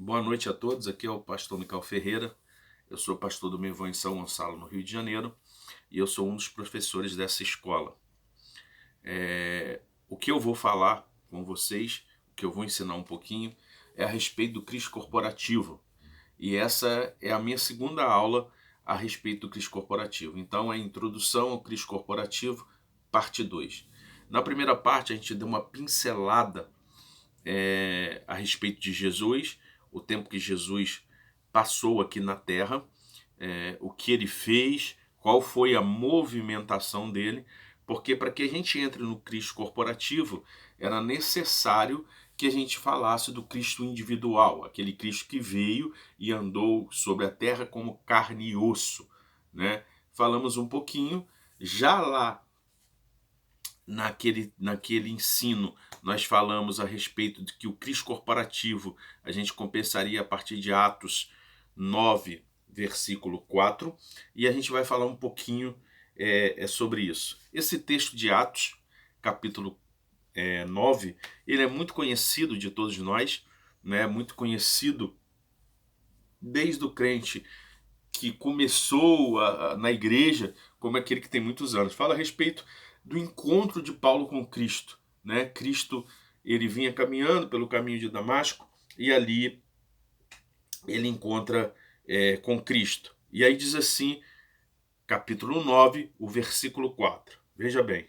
Boa noite a todos, aqui é o pastor Micael Ferreira, eu sou pastor do Mevão em São Gonçalo, no Rio de Janeiro, e eu sou um dos professores dessa escola. O que eu vou falar com vocês, o que eu vou ensinar um pouquinho, é a respeito do Cristo corporativo, e essa é a minha segunda aula a respeito do Cristo corporativo. Então é a introdução ao Cristo corporativo, parte 2. Na primeira parte a gente deu uma pincelada a respeito de Jesus, o tempo que Jesus passou aqui na Terra, o que ele fez, qual foi a movimentação dele, porque para que a gente entre no Cristo corporativo, era necessário que a gente falasse do Cristo individual, aquele Cristo que veio e andou sobre a terra como carne e osso, né? Falamos um pouquinho, já lá naquele ensino, nós falamos a respeito de que o Cristo corporativo a gente compensaria a partir de Atos 9, versículo 4, e a gente vai falar um pouquinho sobre isso. Esse texto de Atos, capítulo 9, ele é muito conhecido de todos nós, né? Muito conhecido desde o crente que começou na igreja como aquele que tem muitos anos. Fala a respeito do encontro de Paulo com Cristo, né? Cristo, ele vinha caminhando pelo caminho de Damasco e ali ele encontra com Cristo. E aí diz assim, capítulo 9, o versículo 4. Veja bem,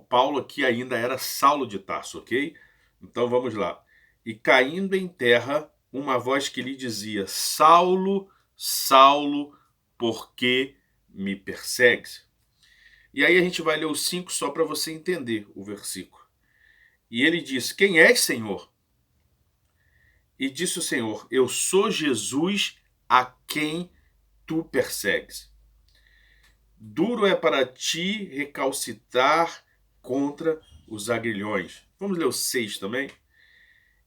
Paulo aqui ainda era Saulo de Tarso, ok? Então vamos lá. E caindo em terra, uma voz que lhe dizia: Saulo, Saulo, por que me persegues? E aí a gente vai ler os 5 só para você entender o versículo. E ele diz: Quem és, Senhor? E disse o Senhor: Eu sou Jesus a quem tu persegues. Duro é para ti recalcitrar contra os aguilhões. Vamos ler o 6 também?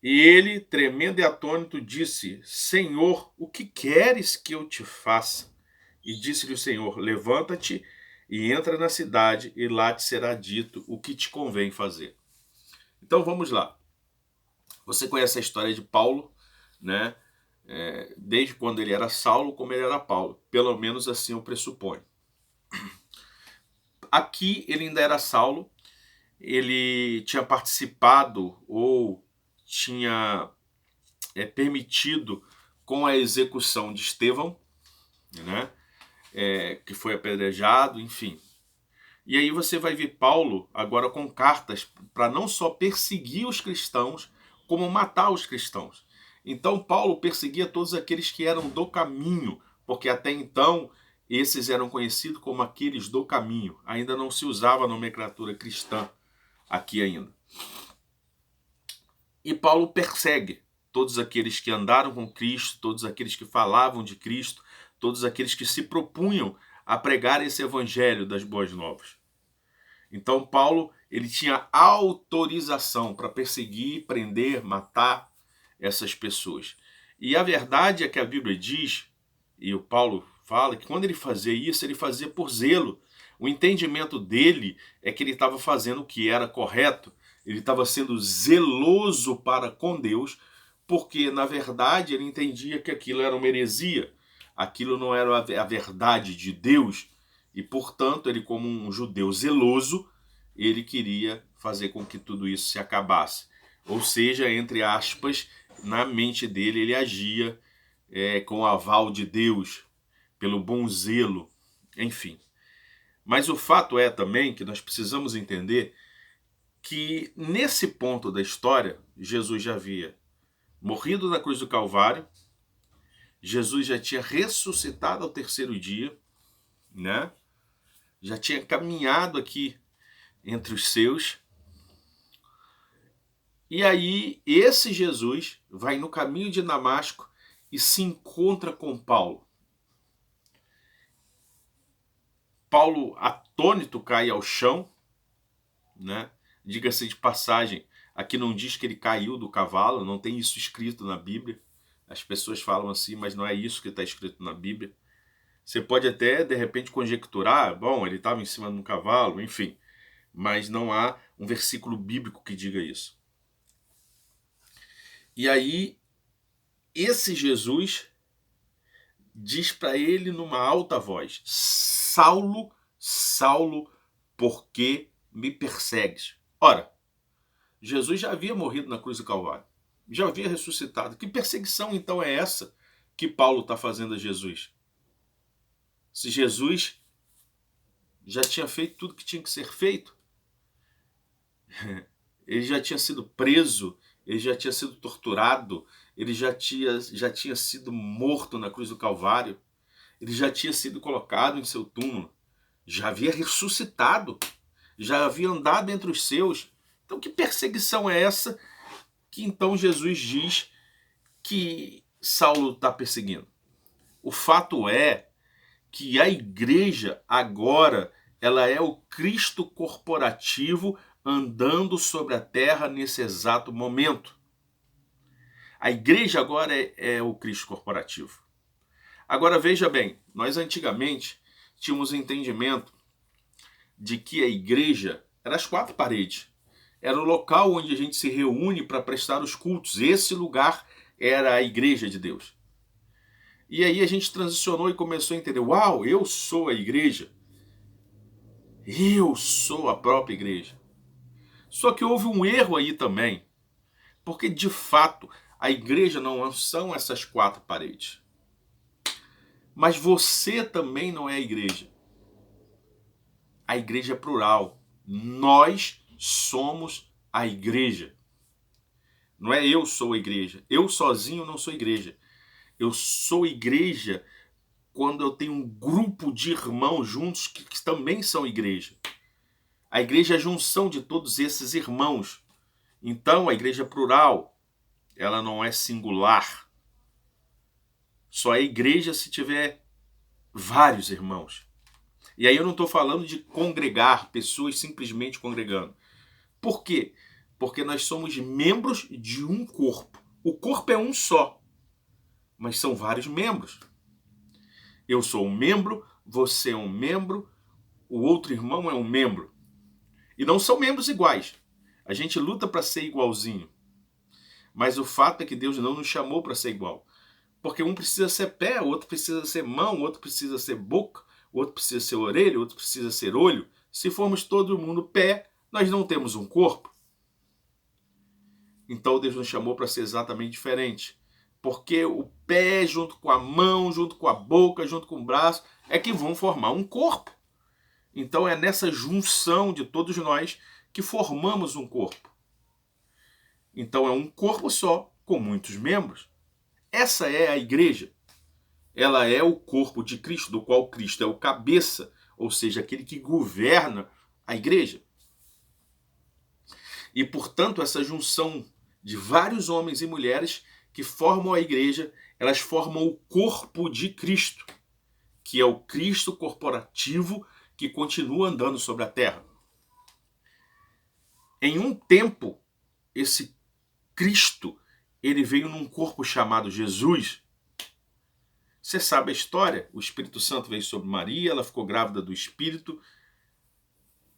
E ele, tremendo e atônito, disse: Senhor, o que queres que eu te faça? E disse-lhe o Senhor: Levanta-te e entra na cidade, e lá te será dito o que te convém fazer. Então vamos lá. Você conhece a história de Paulo, né? Desde quando ele era Saulo, como ele era Paulo. Pelo menos assim eu pressuponho. Aqui ele ainda era Saulo, ele tinha participado ou tinha permitido com a execução de Estevão, né? Que foi apedrejado, enfim. E aí você vai ver Paulo agora com cartas para não só perseguir os cristãos, como matar os cristãos. Então Paulo perseguia todos aqueles que eram do caminho, porque até então esses eram conhecidos como aqueles do caminho. Ainda não se usava a nomenclatura cristã aqui ainda. E Paulo persegue todos aqueles que andaram com Cristo, todos aqueles que falavam de Cristo, todos aqueles que se propunham a pregar esse evangelho das boas novas. Então Paulo, ele tinha autorização para perseguir, prender, matar essas pessoas. E a verdade é que a Bíblia diz, e o Paulo fala, que quando ele fazia isso, ele fazia por zelo. O entendimento dele é que ele estava fazendo o que era correto, ele estava sendo zeloso para com Deus, porque na verdade ele entendia que aquilo era uma heresia, aquilo não era a verdade de Deus, e portanto ele, como um judeu zeloso, ele queria fazer com que tudo isso se acabasse. Ou seja, entre aspas, na mente dele ele agia com o aval de Deus, pelo bom zelo, enfim. Mas o fato é também que nós precisamos entender que nesse ponto da história, Jesus já havia morrido na cruz do Calvário, Jesus já tinha ressuscitado ao terceiro dia, né? Já tinha caminhado aqui entre os seus. E aí esse Jesus vai no caminho de Damasco e se encontra com Paulo. Paulo, atônito, cai ao chão, né? Diga-se de passagem, aqui não diz que ele caiu do cavalo, não tem isso escrito na Bíblia. As pessoas falam assim, mas não é isso que está escrito na Bíblia. Você pode até, de repente, conjecturar, bom, ele estava em cima de um cavalo, enfim. Mas não há um versículo bíblico que diga isso. E aí, esse Jesus diz para ele numa alta voz: Saulo, Saulo, por que me persegues? Ora, Jesus já havia morrido na cruz do Calvário, já havia ressuscitado. Que perseguição então é essa que Paulo está fazendo a Jesus? Se Jesus já tinha feito tudo que tinha que ser feito, ele já tinha sido preso, ele já tinha sido torturado, ele já tinha sido morto na cruz do Calvário, ele já tinha sido colocado em seu túmulo, já havia ressuscitado, já havia andado entre os seus. Então que perseguição é essa que então Jesus diz que Saulo está perseguindo? O fato é que a igreja agora ela é o Cristo corporativo andando sobre a terra nesse exato momento. A igreja agora é o Cristo corporativo. Agora veja bem, nós antigamente tínhamos o entendimento de que a igreja era as quatro paredes. Era o local onde a gente se reúne para prestar os cultos. Esse lugar era a igreja de Deus. E aí a gente transicionou e começou a entender: uau, eu sou a igreja. Eu sou a própria igreja. Só que houve um erro aí também. Porque de fato a igreja não são essas quatro paredes. Mas você também não é a igreja. A igreja é plural. Nós somos a igreja. Não é eu sou a igreja. Eu sozinho não sou igreja. Eu sou igreja quando eu tenho um grupo de irmãos juntos que também são igreja. A igreja é a junção de todos esses irmãos. Então a igreja é plural. Ela não é singular. Só é igreja se tiver vários irmãos. E aí eu não estou falando de congregar, pessoas simplesmente congregando. Por quê? Porque nós somos membros de um corpo. O corpo é um só, mas são vários membros. Eu sou um membro, você é um membro, o outro irmão é um membro. E não são membros iguais. A gente luta para ser igualzinho. Mas o fato é que Deus não nos chamou para ser igual. Porque um precisa ser pé, o outro precisa ser mão, o outro precisa ser boca, o outro precisa ser orelha, o outro precisa ser olho. Se formos todo mundo pé, nós não temos um corpo. Então Deus nos chamou para ser exatamente diferente. Porque o pé junto com a mão, junto com a boca, junto com o braço, é que vão formar um corpo. Então é nessa junção de todos nós que formamos um corpo. Então é um corpo só, com muitos membros. Essa é a igreja. Ela é o corpo de Cristo, do qual Cristo é o cabeça, ou seja, aquele que governa a igreja. E, portanto, essa junção de vários homens e mulheres que formam a igreja, elas formam o corpo de Cristo, que é o Cristo corporativo que continua andando sobre a terra. Em um tempo, esse Cristo, ele veio num corpo chamado Jesus. Você sabe a história? O Espírito Santo veio sobre Maria, ela ficou grávida do Espírito,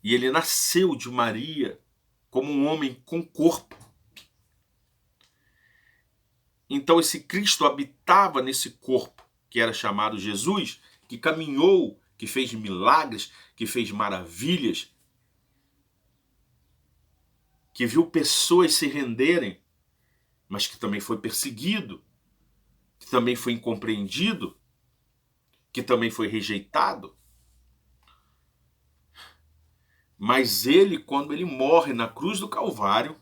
e ele nasceu de Maria como um homem com corpo. Então esse Cristo habitava nesse corpo, que era chamado Jesus, que caminhou, que fez milagres, que fez maravilhas, que viu pessoas se renderem, mas que também foi perseguido, que também foi incompreendido, que também foi rejeitado. Mas ele, quando ele morre na cruz do Calvário,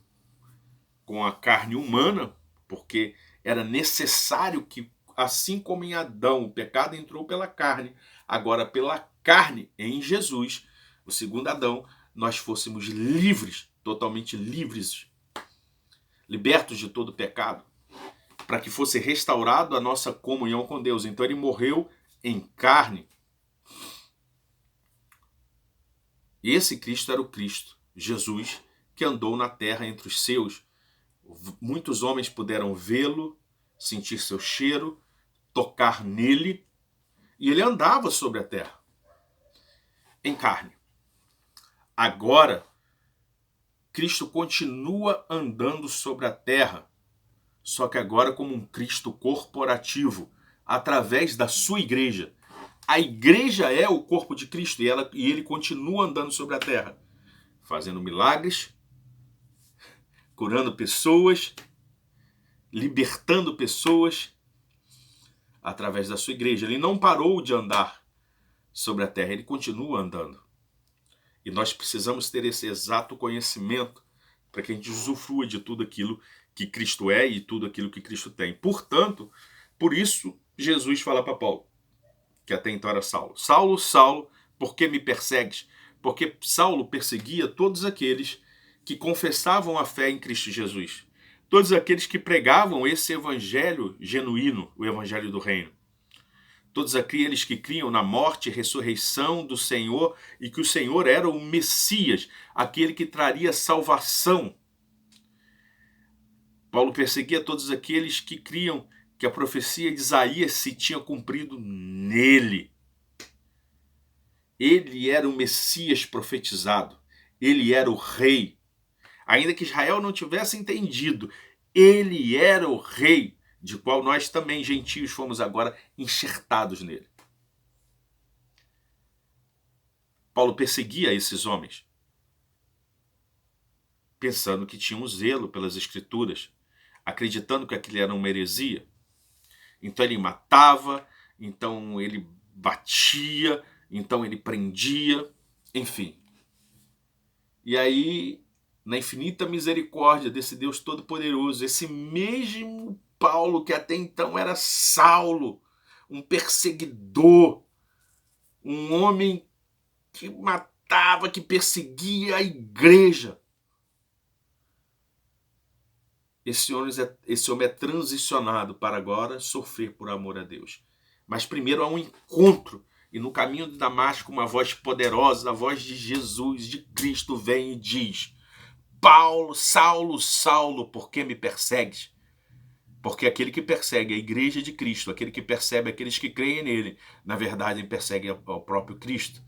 com a carne humana, porque era necessário que, assim como em Adão, o pecado entrou pela carne, agora pela carne em Jesus, o segundo Adão, nós fôssemos livres, totalmente livres, libertos de todo pecado, para que fosse restaurado a nossa comunhão com Deus. Então ele morreu em carne. E esse Cristo era o Cristo, Jesus, que andou na terra entre os seus. Muitos homens puderam vê-lo, sentir seu cheiro, tocar nele, e ele andava sobre a terra, em carne. Agora, Cristo continua andando sobre a terra, só que agora como um Cristo corporativo, através da sua igreja. A igreja é o corpo de Cristo e ele continua andando sobre a terra, fazendo milagres, curando pessoas, libertando pessoas através da sua igreja. Ele não parou de andar sobre a terra, ele continua andando. E nós precisamos ter esse exato conhecimento para que a gente usufrua de tudo aquilo que Cristo é e tudo aquilo que Cristo tem. Portanto, por isso, Jesus fala para Paulo, que até então era Saulo: Saulo, Saulo, por que me persegues? Porque Saulo perseguia todos aqueles que confessavam a fé em Cristo Jesus. Todos aqueles que pregavam esse evangelho genuíno, o evangelho do reino. Todos aqueles que criam na morte e ressurreição do Senhor e que o Senhor era o Messias, aquele que traria salvação. Paulo perseguia todos aqueles que criam que a profecia de Isaías se tinha cumprido nele. Ele era o Messias profetizado. Ele era o rei. Ainda que Israel não tivesse entendido, ele era o rei, de qual nós também, gentios, fomos agora enxertados nele. Paulo perseguia esses homens, pensando que tinham zelo pelas Escrituras, acreditando que aquilo era uma heresia. Então ele matava, então ele batia, então ele prendia, enfim. E aí, na infinita misericórdia desse Deus Todo-Poderoso, esse mesmo Paulo que até então era Saulo, um perseguidor, um homem que matava, que perseguia a igreja. Esse homem é transicionado para agora sofrer por amor a Deus. Mas primeiro há um encontro. E no caminho de Damasco, uma voz poderosa, a voz de Jesus, de Cristo, vem e diz: Paulo, Saulo, Saulo, por que me persegues? Porque aquele que persegue a igreja de Cristo, aquele que persegue aqueles que creem nele, na verdade persegue ao próprio Cristo.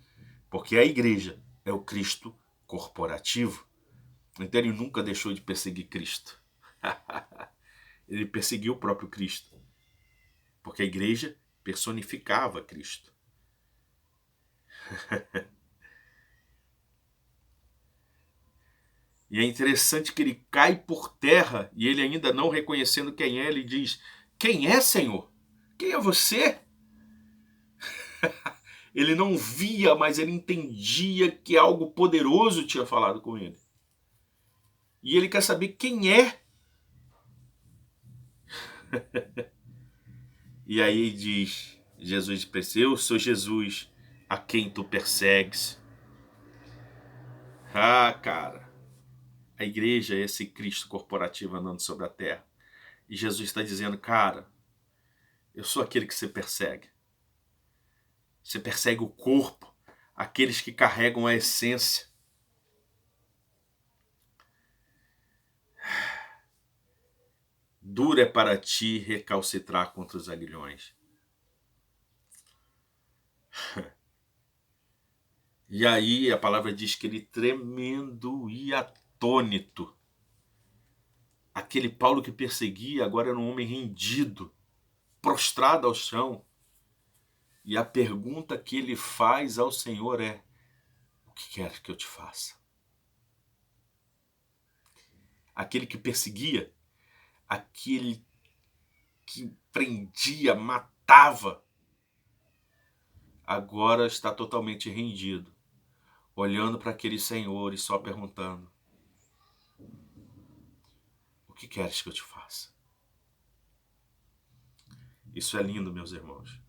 Porque a igreja é o Cristo corporativo. Então ele nunca deixou de perseguir Cristo. Ele perseguiu o próprio Cristo. Porque a igreja personificava Cristo. E é interessante que ele cai por terra e ele ainda não reconhecendo quem é, ele diz: quem é, Senhor? Quem é você? Ele não via, mas ele entendia que algo poderoso tinha falado com ele. E ele quer saber quem é. E aí diz, Jesus disse: eu sou Jesus, a quem tu persegues. Ah, cara, a igreja é esse Cristo corporativo andando sobre a terra. E Jesus está dizendo: cara, eu sou aquele que você persegue. Você persegue o corpo, aqueles que carregam a essência. Duro é para ti recalcitrar contra os aguilhões. E aí a palavra diz que ele, tremendo e atônito, aquele Paulo que perseguia agora era um homem rendido, prostrado ao chão. E a pergunta que ele faz ao Senhor é: o que queres que eu te faça? Aquele que perseguia, aquele que prendia, matava, agora está totalmente rendido, olhando para aquele Senhor e só perguntando: o que queres que eu te faça? Isso é lindo, meus irmãos.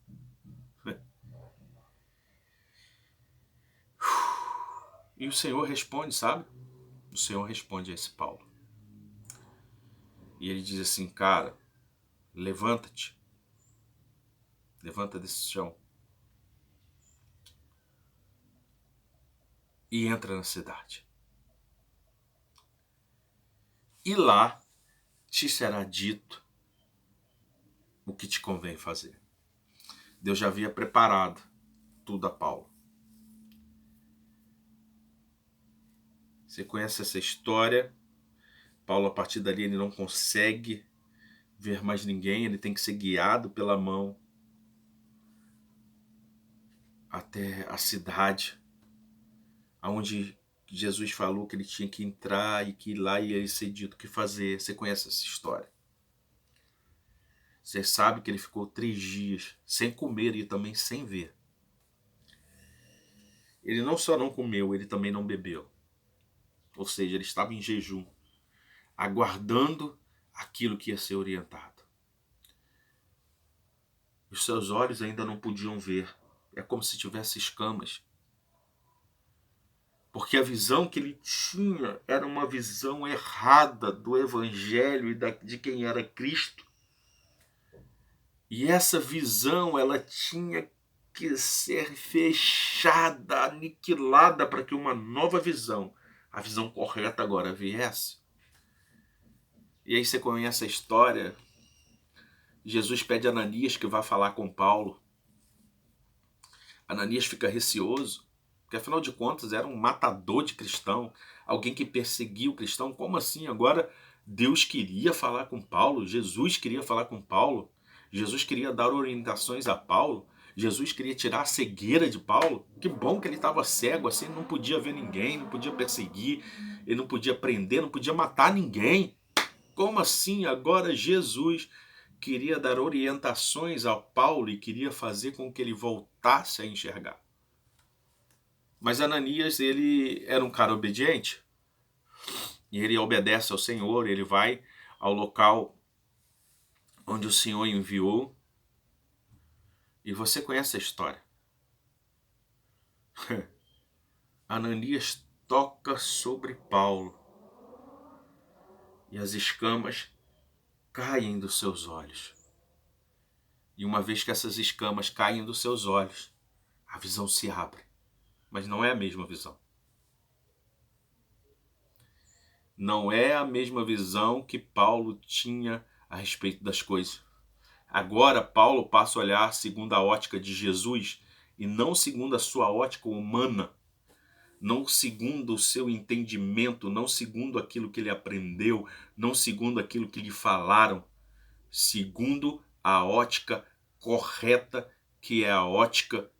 E o Senhor responde, sabe? O Senhor responde a esse Paulo. E ele diz assim: cara, levanta-te. Levanta desse chão. E entra na cidade. E lá te será dito o que te convém fazer. Deus já havia preparado tudo a Paulo. Você conhece essa história? Paulo, a partir dali, ele não consegue ver mais ninguém, ele tem que ser guiado pela mão até a cidade, aonde Jesus falou que ele tinha que entrar e que lá ia ser dito o que fazer. Você conhece essa história? Você sabe que ele ficou 3 dias sem comer e também sem ver. Ele não só não comeu, ele também não bebeu. Ou seja, ele estava em jejum, aguardando aquilo que ia ser orientado. Os seus olhos ainda não podiam ver. É como se tivesse escamas. Porque a visão que ele tinha era uma visão errada do Evangelho e de quem era Cristo. E essa visão, ela tinha que ser fechada, aniquilada, para que uma nova visão, a visão correta agora, viesse. E aí você conhece a história. Jesus pede a Ananias que vá falar com Paulo. Ananias fica receoso, porque afinal de contas era um matador de cristão, alguém que perseguia o cristão. Como assim? Agora Deus queria falar com Paulo, Jesus queria falar com Paulo, Jesus queria dar orientações a Paulo, Jesus queria tirar a cegueira de Paulo. Que bom que ele estava cego, assim, não podia ver ninguém, não podia perseguir, ele não podia prender, não podia matar ninguém. Como assim? Agora Jesus queria dar orientações a Paulo e queria fazer com que ele voltasse a enxergar. Mas Ananias, ele era um cara obediente, e ele obedece ao Senhor, ele vai ao local onde o Senhor enviou, e você conhece a história. Ananias toca sobre Paulo, e as escamas caem dos seus olhos. E uma vez que essas escamas caem dos seus olhos, a visão se abre. Mas não é a mesma visão. Não é a mesma visão que Paulo tinha a respeito das coisas. Agora Paulo passa a olhar segundo a ótica de Jesus e não segundo a sua ótica humana, não segundo o seu entendimento, não segundo aquilo que ele aprendeu, não segundo aquilo que lhe falaram, segundo a ótica correta, que é a ótica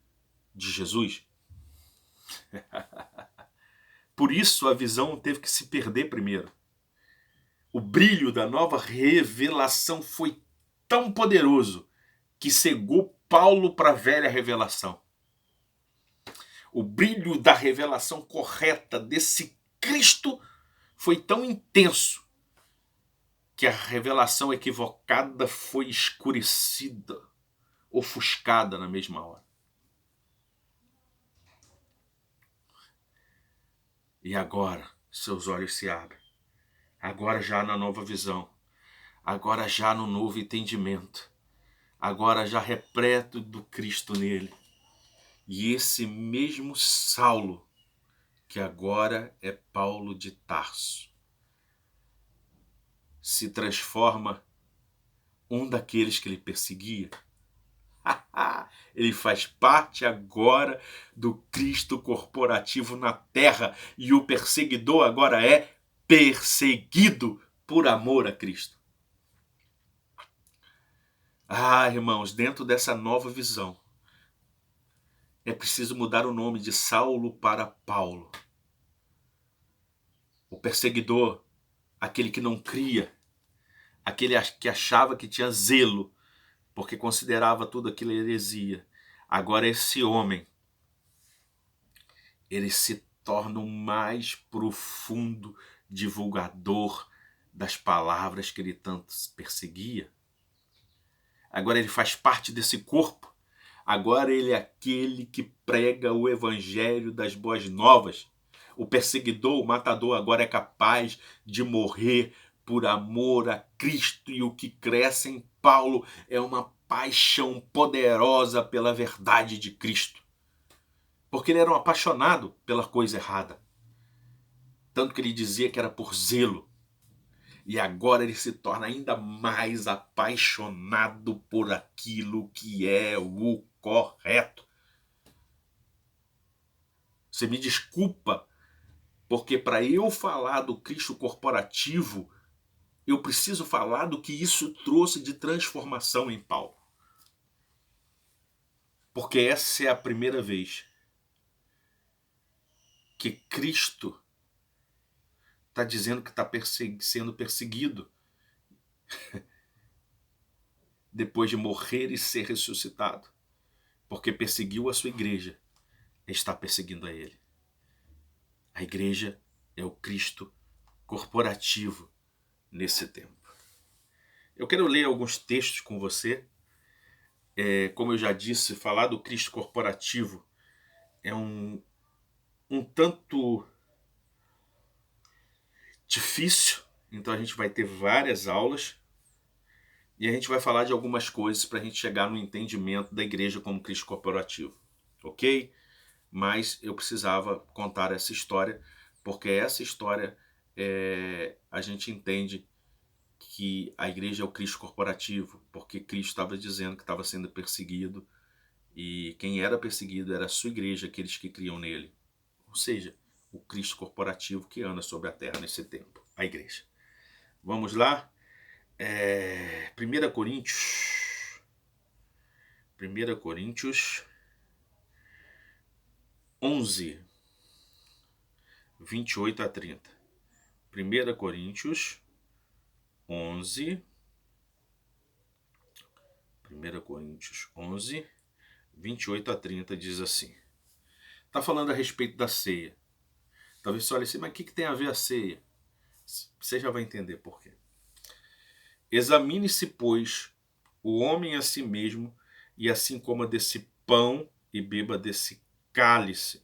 de Jesus. Por isso a visão teve que se perder primeiro. O brilho da nova revelação foi tão poderoso que cegou Paulo para a velha revelação. O brilho da revelação correta desse Cristo foi tão intenso que a revelação equivocada foi escurecida, ofuscada na mesma hora. E agora seus olhos se abrem. Agora já na nova visão. Agora já no novo entendimento. Agora já repleto do Cristo nele. E esse mesmo Saulo, que agora é Paulo de Tarso, se transforma um daqueles que ele perseguia. Ele faz parte agora do Cristo corporativo na terra, e o perseguidor agora é perseguido por amor a Cristo. Irmãos, dentro dessa nova visão, é preciso mudar o nome de Saulo para Paulo. O perseguidor, aquele que não cria, aquele que achava que tinha zelo, porque considerava tudo aquilo heresia. Agora esse homem, ele se torna o mais profundo divulgador das palavras que ele tanto perseguia. Agora ele faz parte desse corpo. Agora ele é aquele que prega o evangelho das boas novas. O perseguidor, o matador, agora é capaz de morrer por amor a Cristo, e o que cresce em Paulo é uma paixão poderosa pela verdade de Cristo. Porque ele era um apaixonado pela coisa errada. Tanto que ele dizia que era por zelo. E agora ele se torna ainda mais apaixonado por aquilo que é o correto. Você me desculpa, porque para eu falar do Cristo corporativo, eu preciso falar do que isso trouxe de transformação em Paulo. Porque essa é a primeira vez que Cristo está dizendo que está sendo perseguido depois de morrer e ser ressuscitado. Porque perseguiu a sua igreja, está perseguindo a ele. A igreja é o Cristo corporativo nesse tempo. Eu quero ler alguns textos com você. Como eu já disse, falar do Cristo corporativo é um tanto difícil, então a gente vai ter várias aulas e a gente vai falar de algumas coisas para a gente chegar no entendimento da igreja como Cristo corporativo, ok? Mas eu precisava contar essa história, porque essa história a gente entende que a igreja é o Cristo corporativo, porque Cristo estava dizendo que estava sendo perseguido, e quem era perseguido era a sua igreja, aqueles que criam nele. Ou seja, o Cristo corporativo que anda sobre a terra nesse tempo, a igreja. Vamos lá? 1 Coríntios 11, 28 a 30. 1 Coríntios 11, 28 a 30 diz assim. Está falando a respeito da ceia. Talvez você olhe assim, mas o que tem a ver a ceia? Você já vai entender por quê. Examine-se, pois, o homem a si mesmo, e assim coma desse pão e beba desse cálice.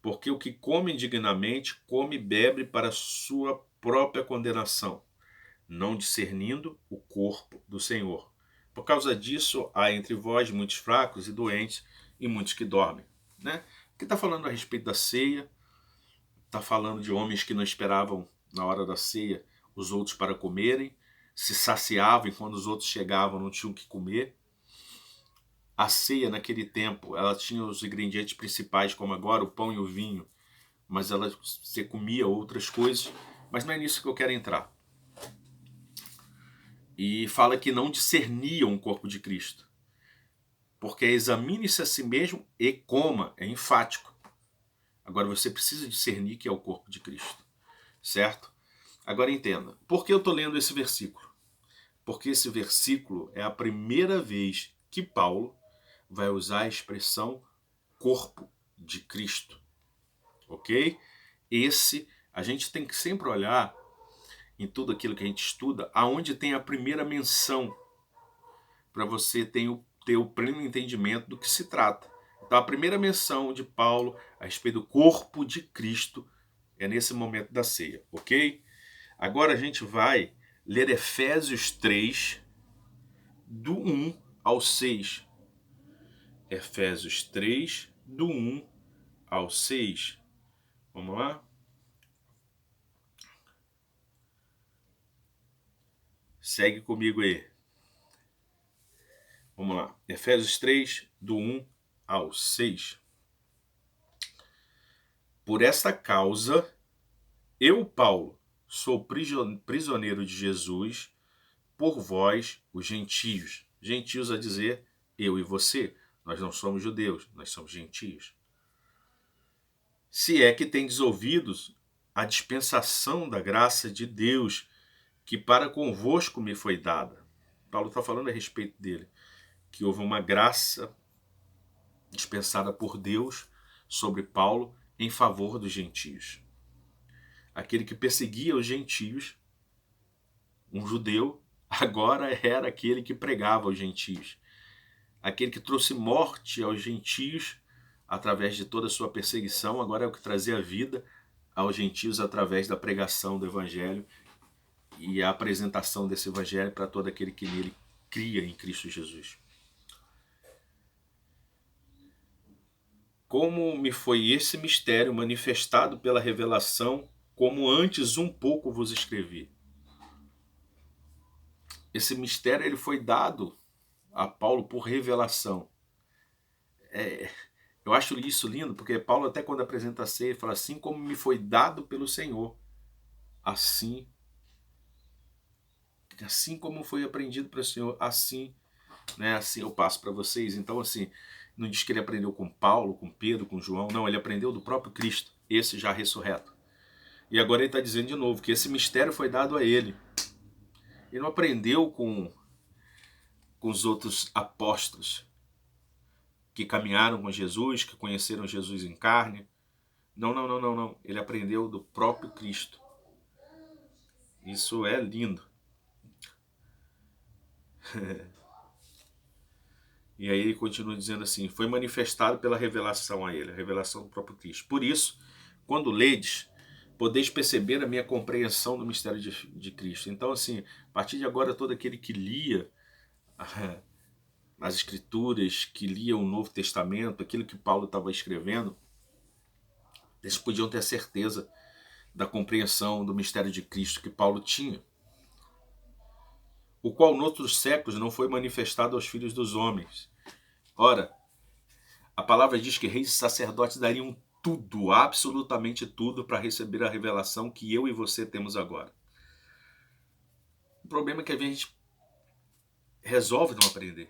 Porque o que come indignamente, come e bebe para sua própria condenação, não discernindo o corpo do Senhor. Por causa disso, há entre vós muitos fracos e doentes, e muitos que dormem. Né? Aqui está falando a respeito da ceia, está falando de homens que não esperavam, na hora da ceia, os outros para comerem, se saciavam e quando os outros chegavam não tinham o que comer. A ceia naquele tempo, ela tinha os ingredientes principais, como agora o pão e o vinho, mas você comia outras coisas, mas não é nisso que eu quero entrar. E fala que não discerniam o corpo de Cristo, porque examine-se a si mesmo e coma, é enfático. Agora você precisa discernir que é o corpo de Cristo, certo? Agora entenda, por que eu estou lendo esse versículo? Porque esse versículo é a primeira vez que Paulo vai usar a expressão corpo de Cristo, ok? A gente tem que sempre olhar em tudo aquilo que a gente estuda, aonde tem a primeira menção, para você ter o pleno entendimento do que se trata. Então a primeira menção de Paulo a respeito do corpo de Cristo é nesse momento da ceia, ok? Agora a gente vai ler Efésios 3, do 1 ao 6. Efésios 3, do 1 ao 6. Vamos lá? Segue comigo aí. Vamos lá. Efésios 3, do 1 ao 6. Por esta causa, eu, Paulo, sou prisioneiro de Jesus por vós, os gentios. Gentios a dizer, eu e você. Nós não somos judeus, nós somos gentios. Se é que tendes ouvidos a dispensação da graça de Deus, que para convosco me foi dada. Paulo está falando a respeito dele, que houve uma graça dispensada por Deus sobre Paulo em favor dos gentios. Aquele que perseguia os gentios, um judeu, agora era aquele que pregava aos gentios. Aquele que trouxe morte aos gentios através de toda a sua perseguição, agora é o que trazia vida aos gentios através da pregação do evangelho e a apresentação desse evangelho para todo aquele que nele cria em Cristo Jesus. Como me foi esse mistério manifestado pela revelação, como antes um pouco vos escrevi. Esse mistério ele foi dado a Paulo por revelação. Eu acho isso lindo, porque Paulo até quando apresenta a ceia, fala assim como me foi dado pelo Senhor, assim assim como foi aprendido para o Senhor, assim, né, assim eu passo para vocês. Então, assim, não diz que ele aprendeu com Paulo, com Pedro, com João, não, ele aprendeu do próprio Cristo, esse já ressurreto. E agora ele está dizendo de novo que esse mistério foi dado a ele. Ele não aprendeu com os outros apóstolos que caminharam com Jesus, que conheceram Jesus em carne. Não, não, não, não, não. Ele aprendeu do próprio Cristo. Isso é lindo. E aí ele continua dizendo assim, foi manifestado pela revelação a ele, a revelação do próprio Cristo. Por isso, quando ledes, podeis perceber a minha compreensão do mistério de Cristo. Então, assim, a partir de agora, todo aquele que lia as Escrituras, que lia o Novo Testamento, aquilo que Paulo estava escrevendo, eles podiam ter certeza da compreensão do mistério de Cristo que Paulo tinha, o qual noutros séculos não foi manifestado aos filhos dos homens. Ora, a palavra diz que reis e sacerdotes dariam tudo, absolutamente tudo, para receber a revelação que eu e você temos agora. O problema é que a gente resolve não aprender.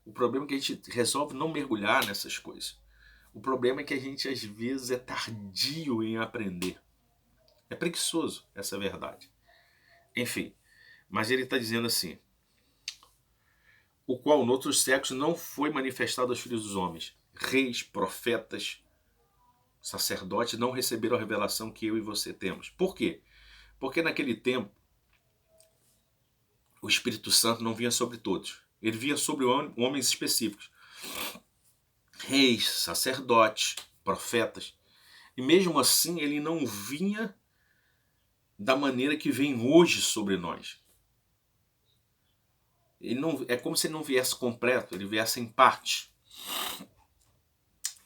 O problema é que a gente resolve não mergulhar nessas coisas. O problema é que a gente às vezes é tardio em aprender. É preguiçoso, essa é a verdade. Enfim, mas ele está dizendo assim, o qual noutros séculos não foi manifestado aos filhos dos homens. Reis, profetas, sacerdotes não receberam a revelação que eu e você temos. Por quê? Porque naquele tempo o Espírito Santo não vinha sobre todos. Ele vinha sobre homens específicos. Reis, sacerdotes, profetas. E mesmo assim ele não vinha da maneira que vem hoje sobre nós. Ele não, é como se ele não viesse completo, ele viesse em parte.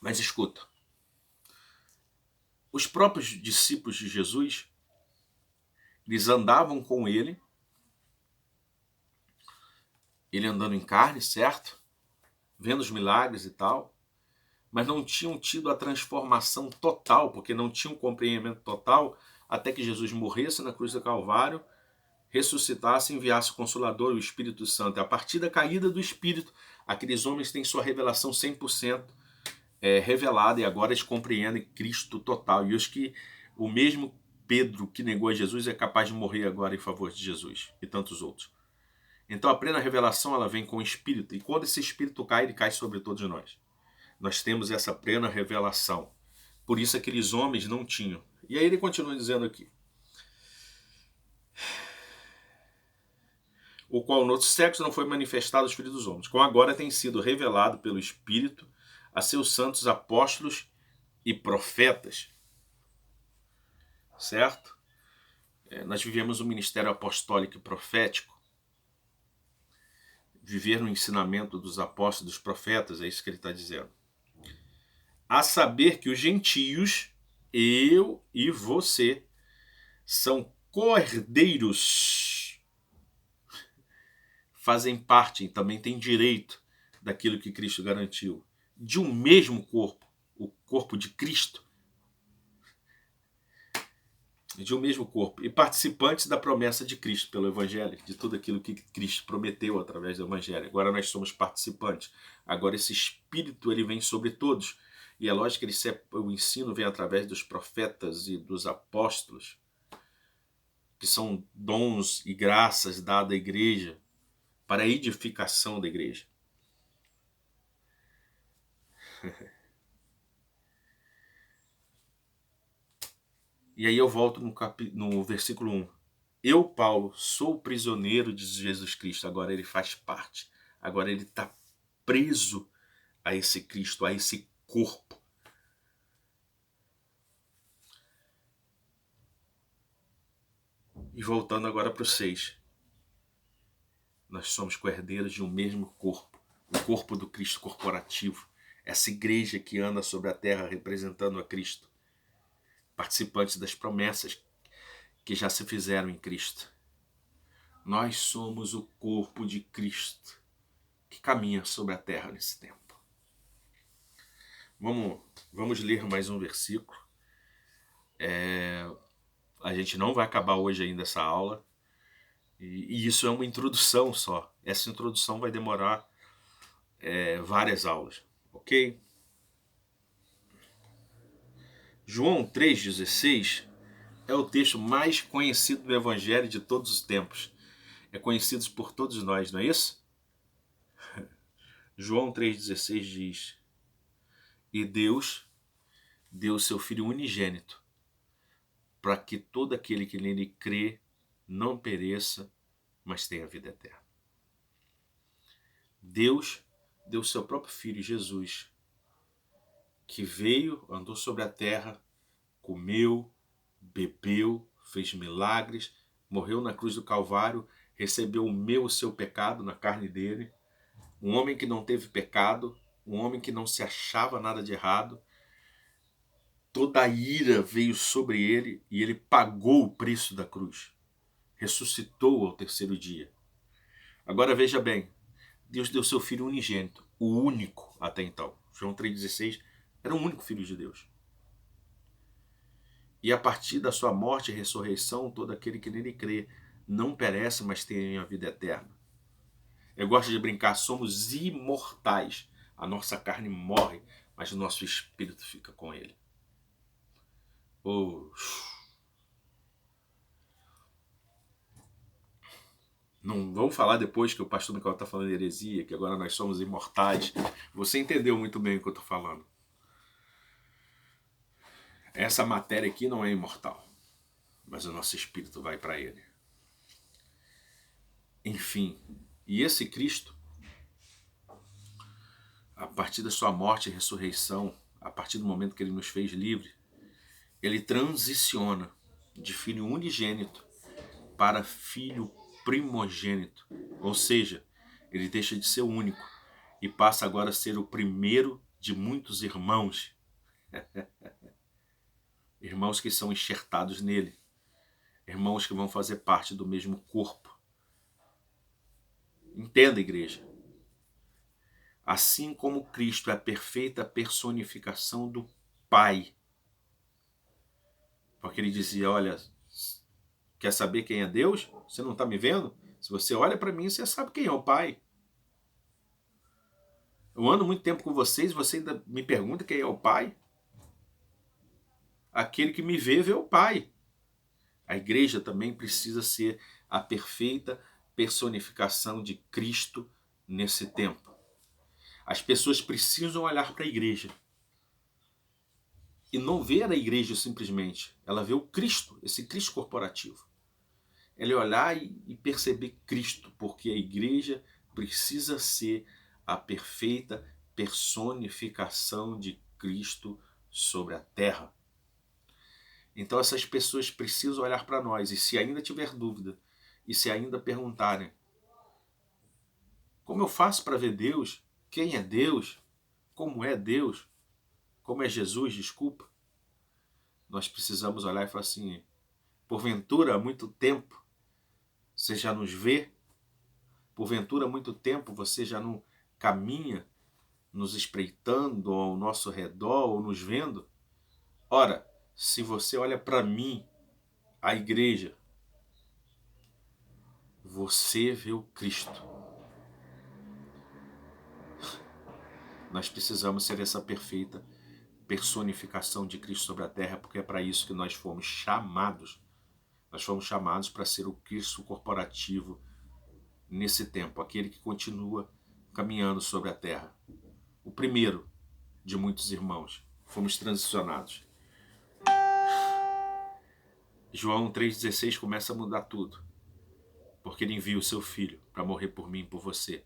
Mas escuta, os próprios discípulos de Jesus, eles andavam com ele andando em carne, certo? Vendo os milagres e tal, mas não tinham tido a transformação total, porque não tinham compreendimento total, até que Jesus morresse na cruz do Calvário, ressuscitasse e enviasse o Consolador, o Espírito Santo. E a partir da caída do Espírito, aqueles homens têm sua revelação 100% revelada, e agora eles compreendem Cristo total. E os que o mesmo Pedro que negou a Jesus é capaz de morrer agora em favor de Jesus e tantos outros. Então a plena revelação ela vem com o Espírito, e quando esse Espírito cai, ele cai sobre todos nós. Nós temos essa plena revelação. Por isso aqueles homens não tinham. E aí ele continua dizendo aqui, o qual noutros séculos não foi manifestado aos filhos dos homens, como agora tem sido revelado pelo Espírito a seus santos apóstolos e profetas. Certo? Nós vivemos um ministério apostólico e profético. Viver no ensinamento dos apóstolos e dos profetas, é isso que ele está dizendo. A saber que os gentios, eu e você, são cordeiros, fazem parte e também têm direito daquilo que Cristo garantiu, de um mesmo corpo, o corpo de Cristo, de um mesmo corpo, e participantes da promessa de Cristo pelo Evangelho, de tudo aquilo que Cristo prometeu através do Evangelho. Agora nós somos participantes. Agora esse Espírito ele vem sobre todos. E é lógico que o ensino vem através dos profetas e dos apóstolos, que são dons e graças dadas à igreja para a edificação da igreja. E aí eu volto no versículo 1. Eu, Paulo, sou prisioneiro de Jesus Cristo. Agora ele faz parte. Agora ele está preso a esse Cristo, a esse corpo. E voltando agora para o 6. Nós somos co-herdeiros de um mesmo corpo. O corpo do Cristo corporativo. Essa igreja que anda sobre a terra representando a Cristo. Participantes das promessas que já se fizeram em Cristo. Nós somos o corpo de Cristo que caminha sobre a terra nesse tempo. Vamos ler mais um versículo. A gente não vai acabar hoje ainda essa aula. E isso é uma introdução só. Essa introdução vai demorar várias aulas, ok? João 3,16 é o texto mais conhecido do Evangelho de todos os tempos. É conhecido por todos nós, não é isso? João 3,16 diz: E Deus deu o seu Filho unigênito, para que todo aquele que nele crê não pereça, mas tenha vida eterna. Deus deu o seu próprio Filho, Jesus, que veio, andou sobre a terra, comeu, bebeu, fez milagres, morreu na cruz do Calvário, recebeu o seu pecado na carne dele, um homem que não teve pecado, um homem que não se achava nada de errado. Toda a ira veio sobre ele e ele pagou o preço da cruz. Ressuscitou ao terceiro dia. Agora veja bem, Deus deu seu Filho unigênito, o único até então. João 3,16 era o único Filho de Deus. E a partir da sua morte e ressurreição, todo aquele que nele crê não perece, mas tem a vida eterna. Eu gosto de brincar, somos imortais. A nossa carne morre, mas o nosso espírito fica com ele. Oh. Não vamos falar depois que o pastor Micael está falando de heresia, que agora nós somos imortais. Você entendeu muito bem o que eu estou falando. Essa matéria aqui não é imortal, mas o nosso espírito vai para ele. Enfim, e esse Cristo, a partir da sua morte e ressurreição, a partir do momento que ele nos fez livre, ele transiciona de filho unigênito para filho primogênito. Ou seja, ele deixa de ser o único e passa agora a ser o primeiro de muitos irmãos. Irmãos que são enxertados nele. Irmãos que vão fazer parte do mesmo corpo. Entenda, igreja. Assim como Cristo é a perfeita personificação do Pai. Porque ele dizia, olha, quer saber quem é Deus? Você não está me vendo? Se você olha para mim, você sabe quem é o Pai. Eu ando muito tempo com vocês e você ainda me pergunta quem é o Pai? Aquele que me vê o Pai. A igreja também precisa ser a perfeita personificação de Cristo nesse tempo. As pessoas precisam olhar para a igreja e não ver a igreja simplesmente. Ela vê o Cristo, esse Cristo corporativo. Ela olhar e perceber Cristo, porque a igreja precisa ser a perfeita personificação de Cristo sobre a terra. Então essas pessoas precisam olhar para nós e se ainda tiver dúvida e se ainda perguntarem como eu faço para ver Deus? Quem é Deus? Como é Deus? Como é Jesus? Desculpa. Nós precisamos olhar e falar assim, porventura há muito tempo você já nos vê? Porventura há muito tempo você já não caminha nos espreitando ao nosso redor ou nos vendo? Ora, se você olha para mim, a igreja, você vê o Cristo. Nós precisamos ser essa perfeita personificação de Cristo sobre a terra, porque é para isso que nós fomos chamados. Nós fomos chamados para ser o Cristo corporativo nesse tempo, aquele que continua caminhando sobre a terra. O primeiro de muitos irmãos. Fomos transicionados. João 3,16 começa a mudar tudo. Porque ele envia o seu filho para morrer por mim e por você.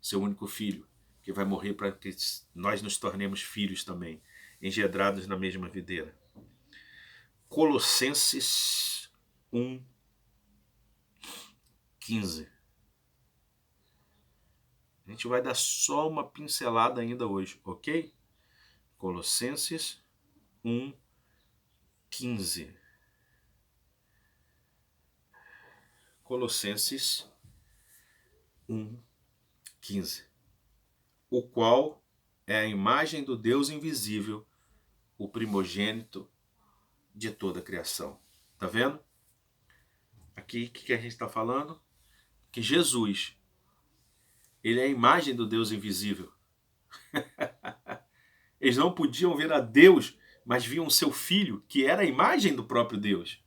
Seu único filho, que vai morrer para que nós nos tornemos filhos também, engendrados na mesma videira. Colossenses 1:15. A gente vai dar só uma pincelada ainda hoje, ok? Colossenses 1:15. Colossenses 1:15. O qual é a imagem do Deus invisível, o primogênito de toda a criação. Tá vendo? Aqui, o que a gente está falando? que Jesus, ele é a imagem do Deus invisível. Eles não podiam ver a Deus, mas viam seu filho, que era a imagem do próprio Deus.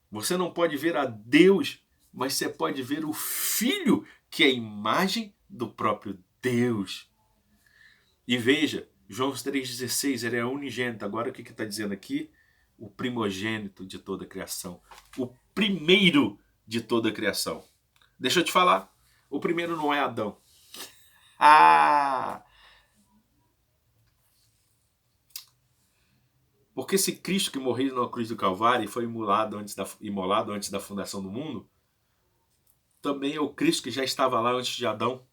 Você não pode ver a Deus, mas você pode ver o filho, que é a imagem do próprio Deus. E veja, João 3,16, ele é unigênito. Agora o que está dizendo aqui? O primogênito de toda a criação. O primeiro de toda a criação. Deixa eu te falar, o primeiro não é Adão. Porque esse Cristo que morreu na cruz do Calvário e foi imolado antes da fundação do mundo, também é o Cristo que já estava lá antes de Adão.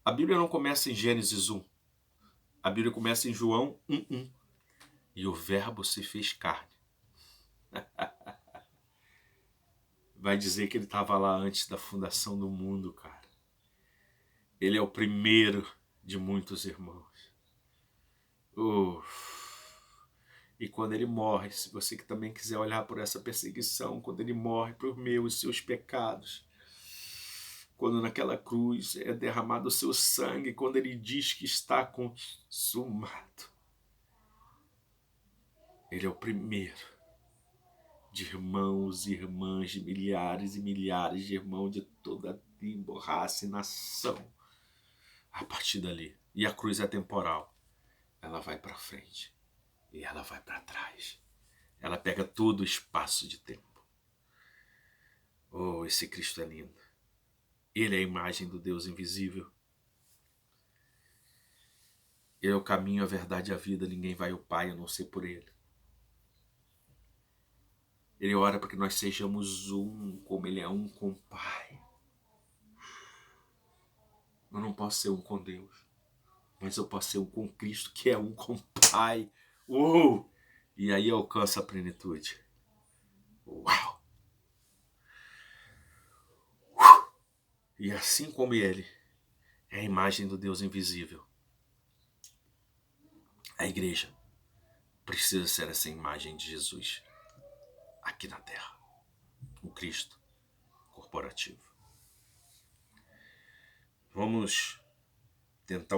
A Bíblia não começa em Gênesis 1. A Bíblia começa em João 1:1. E o verbo se fez carne. Vai dizer que ele estava lá antes da fundação do mundo, cara. Ele é o primeiro de muitos irmãos. E quando ele morre, se você que também quiser olhar por essa perseguição, quando ele morre por meus e seus pecados, quando naquela cruz é derramado o seu sangue, quando ele diz que está consumado, ele é o primeiro de irmãos e irmãs, de milhares e milhares de irmãos de toda tribo, raça e nação. A partir dali. E a cruz é temporal. Ela vai para frente e ela vai para trás. Ela pega todo o espaço de tempo. Oh, esse Cristo é lindo. Ele é a imagem do Deus invisível. Ele é o caminho, a verdade e a vida. Ninguém vai ao Pai a não ser por Ele. Ele ora para que nós sejamos um, como Ele é um com o Pai. Eu não posso ser um com Deus, mas eu posso ser um com Cristo, que é um com o Pai. Uou! E aí alcança a plenitude. Uau! E assim como Ele é a imagem do Deus invisível, a igreja precisa ser essa imagem de Jesus aqui na Terra. O Cristo corporativo. Vamos tentar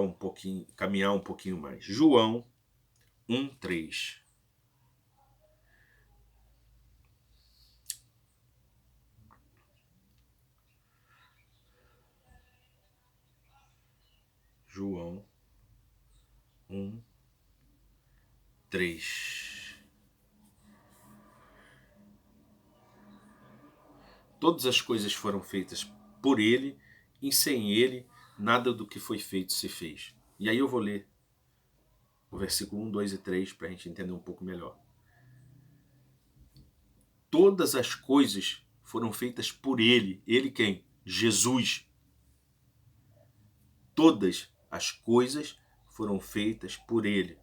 caminhar um pouquinho mais. João 1:3. João 1:3. Todas as coisas foram feitas por Ele, e sem Ele, nada do que foi feito se fez. E aí eu vou ler o versículo 1, 2 e 3 para a gente entender um pouco melhor. Todas as coisas foram feitas por Ele. Ele quem? Jesus. Todas as coisas foram feitas por Ele.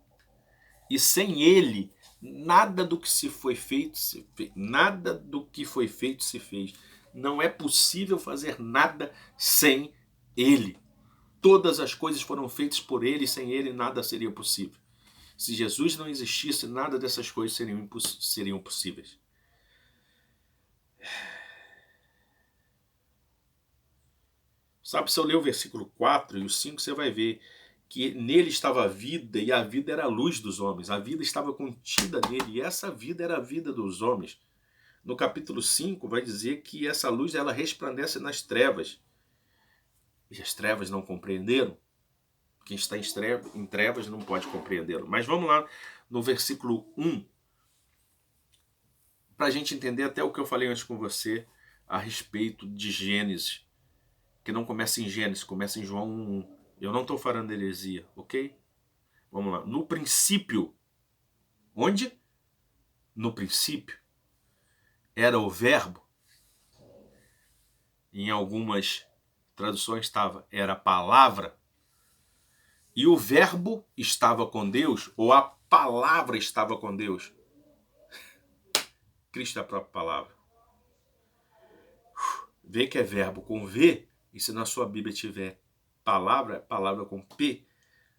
E sem Ele, nada do que foi feito se fez. Não é possível fazer nada sem Ele. Todas as coisas foram feitas por Ele, e sem Ele nada seria possível. Se Jesus não existisse, nada dessas coisas seriam possíveis. Sabe, se eu ler o versículo 4 e o 5, você vai ver que nele estava a vida, e a vida era a luz dos homens. A vida estava contida nele, e essa vida era a vida dos homens. No capítulo 5 vai dizer que essa luz ela resplandece nas trevas. E as trevas não compreenderam. Quem está em trevas não pode compreendê-lo. Mas vamos lá no versículo 1, para a gente entender até o que eu falei antes com você a respeito de Gênesis, que não começa em Gênesis, começa em João 1:1. Eu não estou falando heresia, ok? Vamos lá. No princípio, onde? No princípio, era o verbo. Em algumas traduções estava, era a palavra. E o verbo estava com Deus, ou a palavra estava com Deus. Cristo é a própria palavra. Vê que é verbo com V, e se na sua Bíblia tiver palavra com P,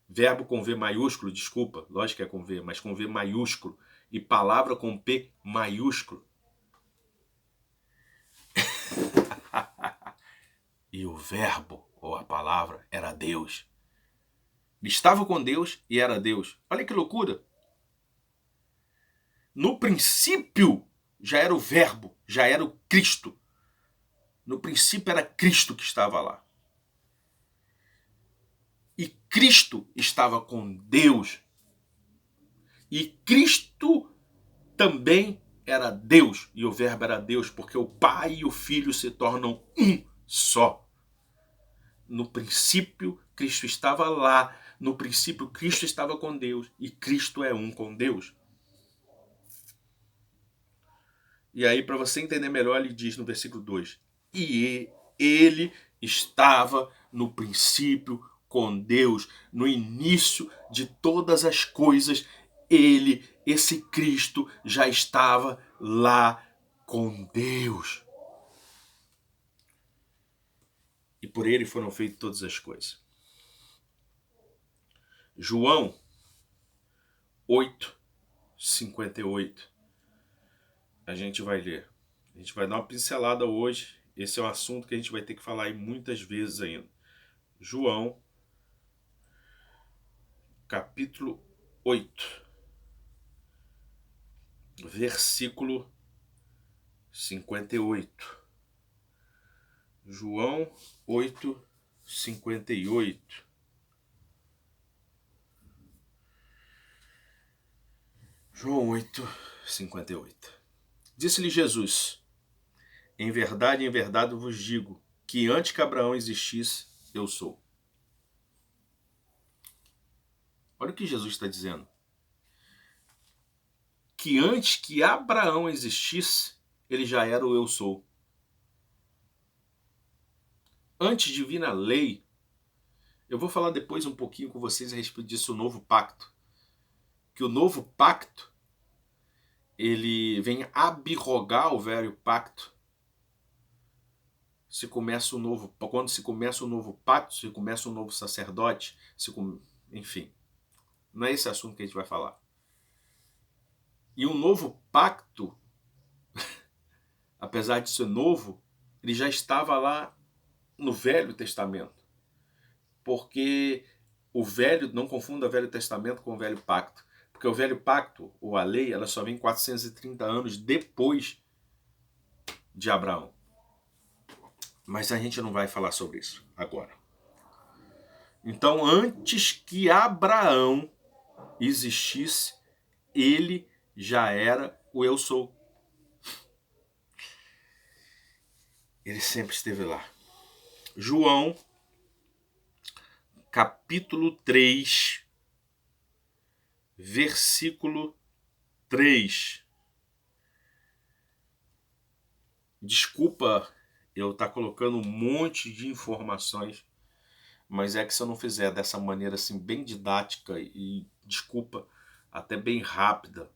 verbo com V maiúsculo, desculpa, lógico que é com V, mas com V maiúsculo, e palavra com P maiúsculo. E o verbo, ou a palavra, era Deus. Ele estava com Deus e era Deus. Olha que loucura. No princípio já era o verbo, já era o Cristo. No princípio era Cristo que estava lá. E Cristo estava com Deus. E Cristo também era Deus. E o verbo era Deus, porque o Pai e o Filho se tornam um só. No princípio, Cristo estava lá. No princípio, Cristo estava com Deus. E Cristo é um com Deus. E aí, para você entender melhor, ele diz no versículo 2: E ele estava no princípio com Deus, no início de todas as coisas. Ele, esse Cristo, já estava lá com Deus. E por ele foram feitas todas as coisas. João 8:58. A gente vai ler. A gente vai dar uma pincelada hoje. Esse é um assunto que a gente vai ter que falar aí muitas vezes ainda. João, capítulo 8, versículo 58. João 8:58. João 8:58. Disse-lhe Jesus: em verdade eu vos digo, que antes que Abraão existisse, eu sou. Olha o que Jesus está dizendo. Que antes que Abraão existisse, ele já era o eu sou. Antes de vir na lei, eu vou falar depois um pouquinho com vocês a respeito disso, o novo pacto. Que o novo pacto, ele vem abrogar o velho pacto. Quando se começa um novo pacto, se começa um novo sacerdote, enfim. Não é esse assunto que a gente vai falar. E o novo pacto, apesar de ser novo, ele já estava lá no Velho Testamento. Porque não confunda o Velho Testamento com o Velho Pacto. Porque o Velho Pacto, ou a lei, ela só vem 430 anos depois de Abraão. Mas a gente não vai falar sobre isso agora. Então, antes que Abraão existisse, ele já era o eu sou. Ele sempre esteve lá. João, capítulo 3, versículo 3. Desculpa eu estar colocando um monte de informações, mas é que se eu não fizer dessa maneira assim bem didática e, desculpa, até bem rápida,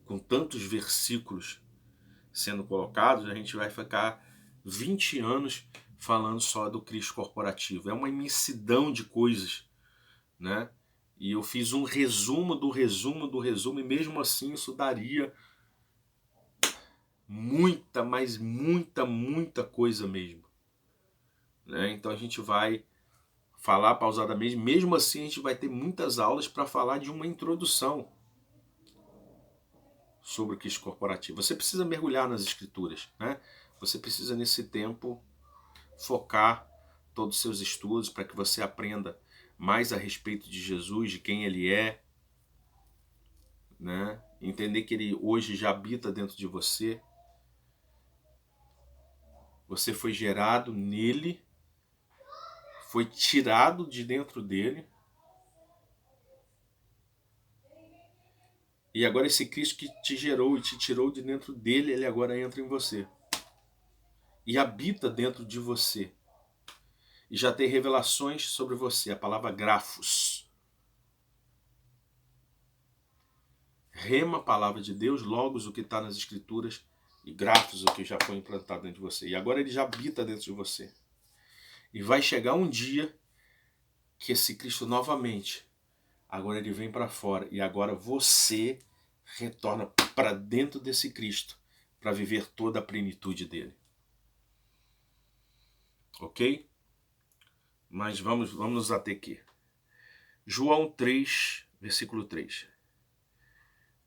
com tantos versículos sendo colocados, a gente vai ficar 20 anos falando só do Cristo corporativo. É uma imensidão de coisas, né? E eu fiz um resumo do resumo do resumo, e mesmo assim isso daria muita, mas muita coisa mesmo, né? Então a gente vai falar pausadamente, mesmo assim a gente vai ter muitas aulas para falar de uma introdução sobre o Cristo corporativo. Você precisa mergulhar nas escrituras, né? Você precisa nesse tempo focar todos os seus estudos para que você aprenda mais a respeito de Jesus, de quem ele é, né? Entender que ele hoje já habita dentro de você. Você foi gerado nele, foi tirado de dentro dele, e agora esse Cristo que te gerou e te tirou de dentro dele, ele agora entra em você e habita dentro de você. E já tem revelações sobre você, a palavra grafos. Rema, palavra de Deus, logos, o que está nas escrituras, e grafos, o que já foi implantado dentro de você. E agora ele já habita dentro de você. E vai chegar um dia que esse Cristo novamente, agora ele vem para fora, e agora você retorna para dentro desse Cristo, para viver toda a plenitude dele. ok? Mas vamos nos ater aqui. João 3, versículo 3.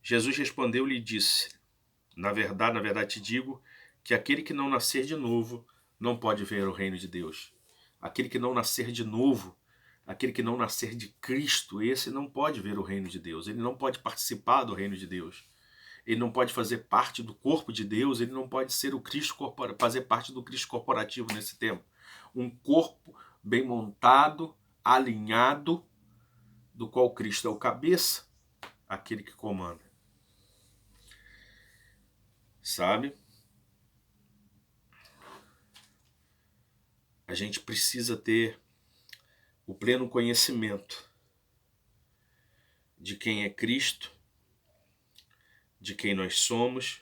Jesus respondeu-lhe e disse: na verdade te digo que aquele que não nascer de novo não pode ver o reino de Deus. Aquele que não nascer de novo, aquele que não nascer de Cristo, esse não pode ver o reino de Deus. Ele não pode participar do reino de Deus. Ele não pode fazer parte do corpo de Deus. Ele não pode ser o Cristo fazer parte do Cristo corporativo nesse tempo. Um corpo bem montado, alinhado, do qual Cristo é o cabeça, aquele que comanda. Sabe? A gente precisa ter o pleno conhecimento de quem é Cristo, de quem nós somos,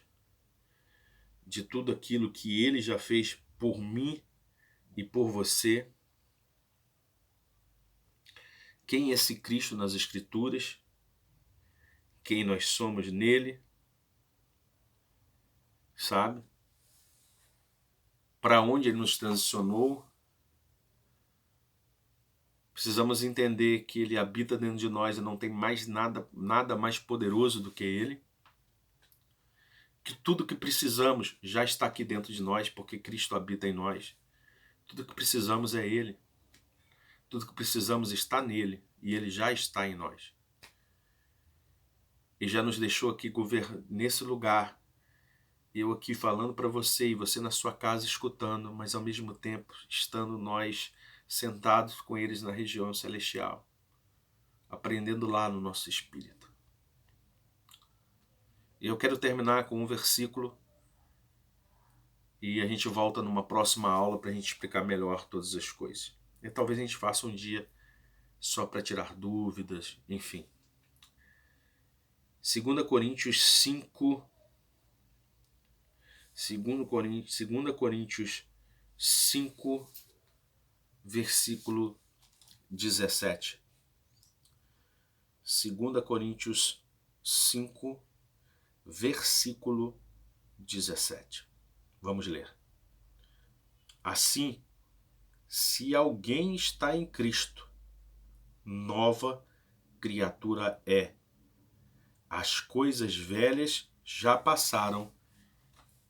de tudo aquilo que Ele já fez por mim e por você. Quem é esse Cristo nas Escrituras, quem nós somos nele, sabe? Para onde Ele nos transicionou. Precisamos entender que Ele habita dentro de nós e não tem mais nada mais poderoso do que Ele. Que tudo que precisamos já está aqui dentro de nós, porque Cristo habita em nós. Tudo que precisamos é Ele. Tudo que precisamos está nele e Ele já está em nós. E já nos deixou aqui nesse lugar. Eu aqui falando para você e você na sua casa escutando, mas ao mesmo tempo estando nós sentados com eles na região celestial, aprendendo lá no nosso espírito. E eu quero terminar com um versículo e a gente volta numa próxima aula para a gente explicar melhor todas as coisas. E talvez a gente faça um dia só para tirar dúvidas, enfim. 2 Coríntios 5, 2 Coríntios 5, versículo 17. 2 Coríntios 5, versículo 17. Vamos ler. Assim, se alguém está em Cristo, nova criatura é. As coisas velhas já passaram,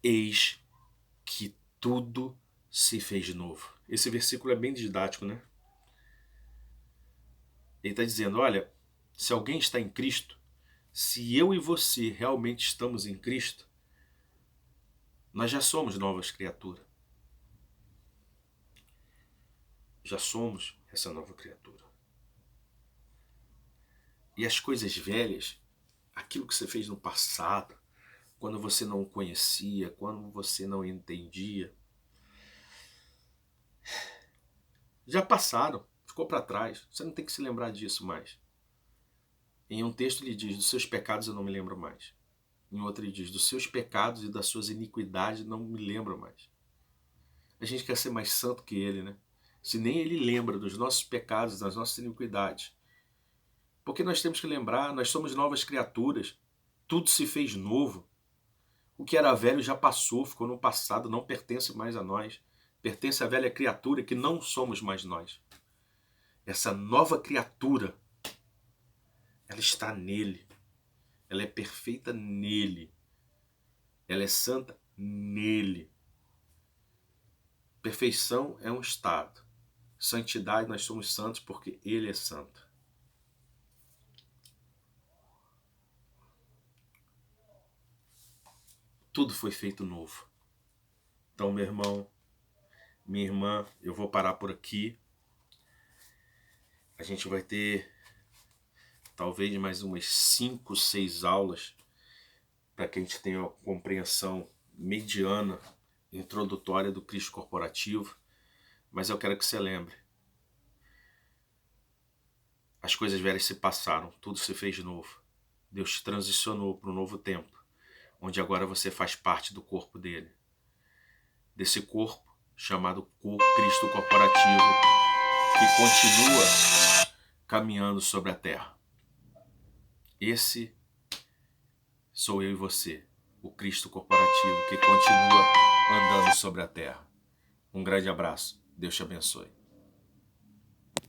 eis que tudo se fez novo. Esse versículo é bem didático, né? Ele está dizendo, olha, se alguém está em Cristo, se eu e você realmente estamos em Cristo, nós já somos novas criaturas. Já somos essa nova criatura. E as coisas velhas, aquilo que você fez no passado, quando você não conhecia, quando você não entendia, já passaram, ficou para trás. Você não tem que se lembrar disso mais. Em um texto ele diz, dos seus pecados eu não me lembro mais. Em outro ele diz, dos seus pecados e das suas iniquidades não me lembro mais. A gente quer ser mais santo que ele, né? Se nem ele lembra dos nossos pecados, das nossas iniquidades. Porque nós temos que lembrar, nós somos novas criaturas. Tudo se fez novo. O que era velho já passou, ficou no passado, não pertence mais a nós. Pertence à velha criatura que não somos mais nós. Essa nova criatura, ela está nele. Ela é perfeita nele. Ela é santa nele. Perfeição é um estado. Santidade, nós somos santos porque ele é santo. Tudo foi feito novo. Então, meu irmão, minha irmã, eu vou parar por aqui. A gente vai ter talvez mais umas 5, 6 aulas para que a gente tenha uma compreensão mediana, introdutória do Cristo corporativo. Mas eu quero que você lembre. As coisas velhas se passaram, tudo se fez novo. Deus te transicionou para um novo tempo, onde agora você faz parte do corpo dele. Desse corpo chamado Cristo corporativo, que continua caminhando sobre a terra. Esse sou eu e você, o Cristo corporativo que continua andando sobre a terra. Um grande abraço. Deus te abençoe.